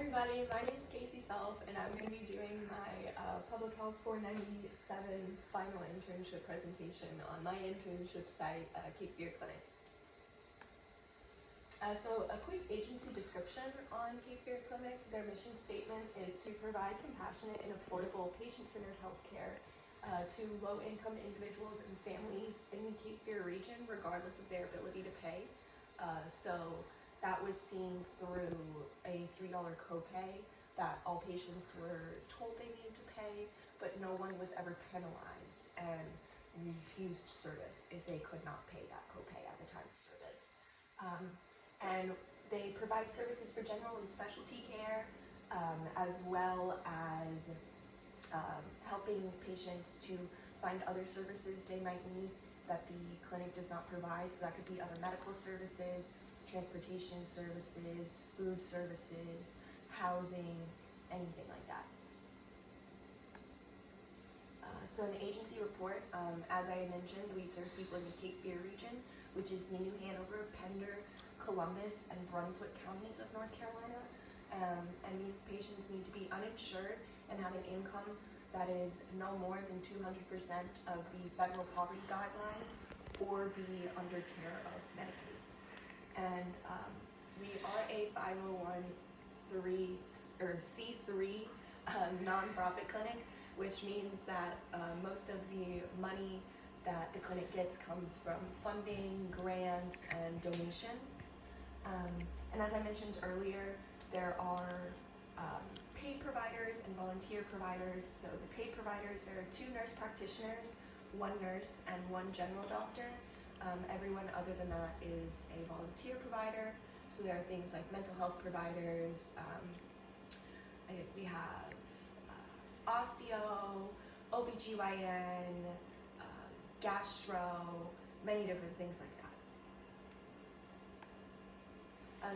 everybody, my name is Selph, and I'm going to be doing my Public Health 497 final internship presentation on my internship site, Cape Fear Clinic. So a quick agency description on Cape Fear Clinic. Their mission statement is to provide compassionate and affordable patient-centered healthcare to low-income individuals and families in the Cape Fear region, regardless of their ability to pay. So that was seen through a $3 copay that all patients were told they needed to pay, but no one was ever penalized and refused service if they could not pay that copay at the time of service. And they provide services for general and specialty care, as well as helping patients to find other services they might need that the clinic does not provide. So that could be other medical services, transportation services, food services, housing, anything like that. So an agency report, as I mentioned, we serve people in the Cape Fear region, which is the New Hanover, Pender, Columbus, and Brunswick counties of North Carolina. And these patients need to be uninsured and have an income that is no more than 200% of the federal poverty guidelines or be under care of Medicaid. And we are a 501c3 nonprofit clinic, which means that most of the money that the clinic gets comes from funding, grants, and donations. And as I mentioned earlier, there are paid providers and volunteer providers. So the paid providers, there are 2 nurse practitioners, 1 nurse, and 1 general doctor. Everyone other than that is a volunteer provider. So there are things like mental health providers, we have osteo, OBGYN, gastro, many different things like that.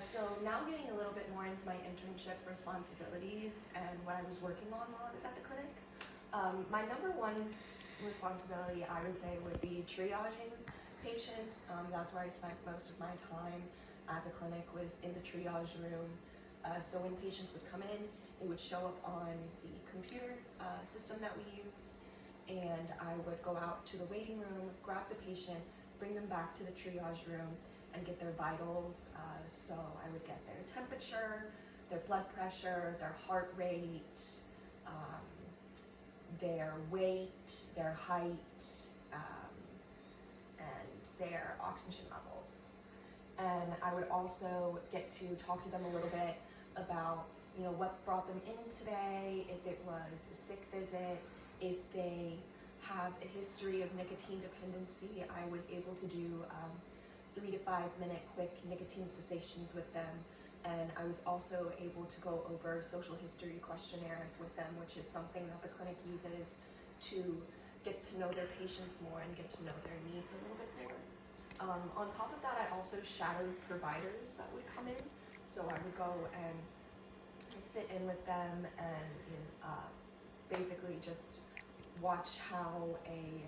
So now getting a little bit more into my internship responsibilities and what I was working on while I was at the clinic. My number 1 responsibility, I would say, would be triaging patients. That's where I spent most of my time at the clinic, was in the triage room. So when patients would come in, it would show up on the computer system that we use, and I would go out to the waiting room, grab the patient, bring them back to the triage room, and get their vitals. So I would get their temperature, their blood pressure, their heart rate, their weight, their height, and their oxygen levels. And I would also get to talk to them a little bit about, what brought them in today, if it was a sick visit, if they have a history of nicotine dependency. I was able to do 3 to 5 minute quick nicotine cessations with them. And I was also able to go over social history questionnaires with them, which is something that the clinic uses to get to know their patients more and get to know their needs a little bit more. On top of that, I also shadowed providers that would come in. So I would go and sit in with them and basically just watch how a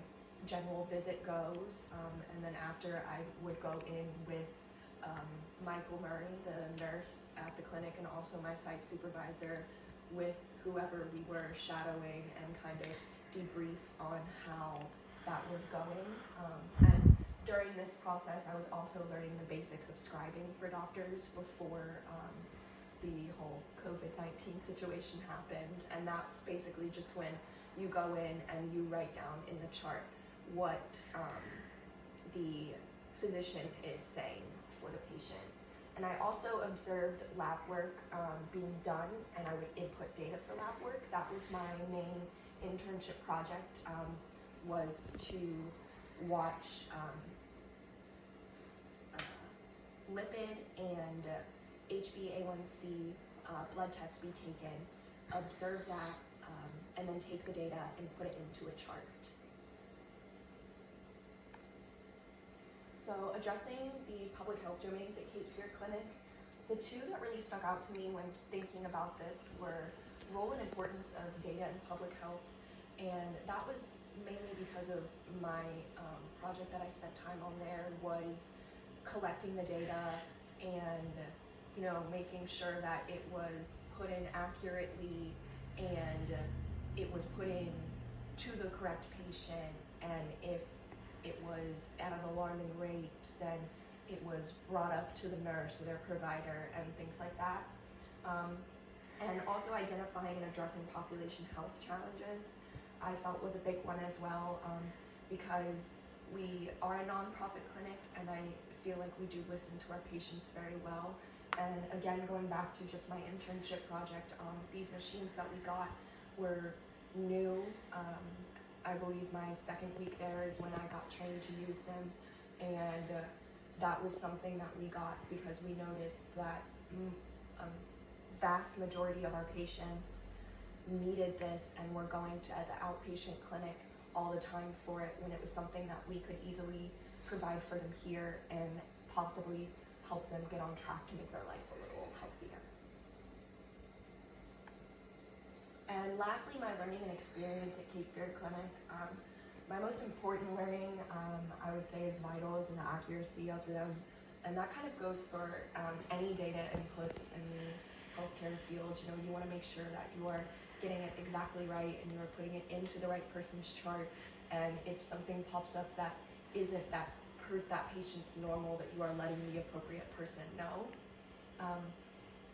general visit goes. And then after, I would go in with Michael Murray, the nurse at the clinic, and also my site supervisor, with whoever we were shadowing, and kind of debrief on how that was going. And during this process, I was also learning the basics of scribing for doctors before the whole COVID-19 situation happened. And that's basically just when you go in and you write down in the chart what the physician is saying for the patient. And I also observed lab work being done, and I would input data for lab work. That was my main internship project, was to watch lipid and HbA1c blood tests be taken, observe that, and then take the data and put it into a chart. So addressing the public health domains at Cape Fear Clinic, the 2 that really stuck out to me when thinking about this were role and importance of data in public health. And that was mainly because of my project that I spent time on there, was collecting the data and making sure that it was put in accurately and it was put in to the correct patient, and if it was at an alarming rate, then it was brought up to the nurse or their provider and things like that. And also identifying and addressing population health challenges, I felt was a big one as well, because we are a nonprofit clinic, and I feel like we do listen to our patients very well. And again, going back to just my internship project, these machines that we got were new. I believe my second week there is when I got trained to use them, and that was something that we got because we noticed that vast majority of our patients needed this and were going to the outpatient clinic all the time for it, when it was something that we could easily provide for them here and possibly help them get on track to make their life a little healthier. And lastly, my learning and experience at Cape Fear Clinic. My most important learning, I would say, is vital is in the accuracy of them. And that kind of goes for any data inputs in the healthcare field. You want to make sure that you are getting it exactly right and you are putting it into the right person's chart. And if something pops up that isn't that patient's normal, that you are letting the appropriate person know.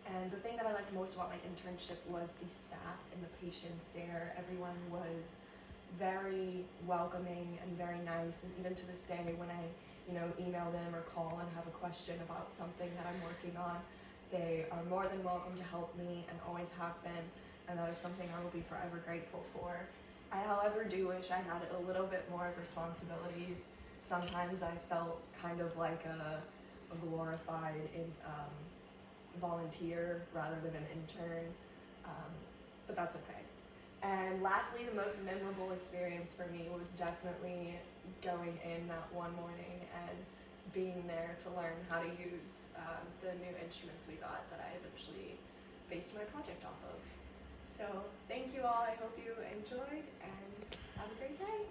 And the thing that I liked most about my internship was the staff and the patients there. Everyone was very welcoming and very nice, and even to this day when I email them or call and have a question about something that I'm working on, they are more than welcome to help me and always have been, and that is something I will be forever grateful for. I, however, do wish I had a little bit more of responsibilities. Sometimes I felt kind of like a glorified volunteer rather than an intern, but that's okay. And lastly, the most memorable experience for me was definitely going in that one morning and being there to learn how to use the new instruments we got that I eventually based my project off of. So thank you all, I hope you enjoyed and have a great day.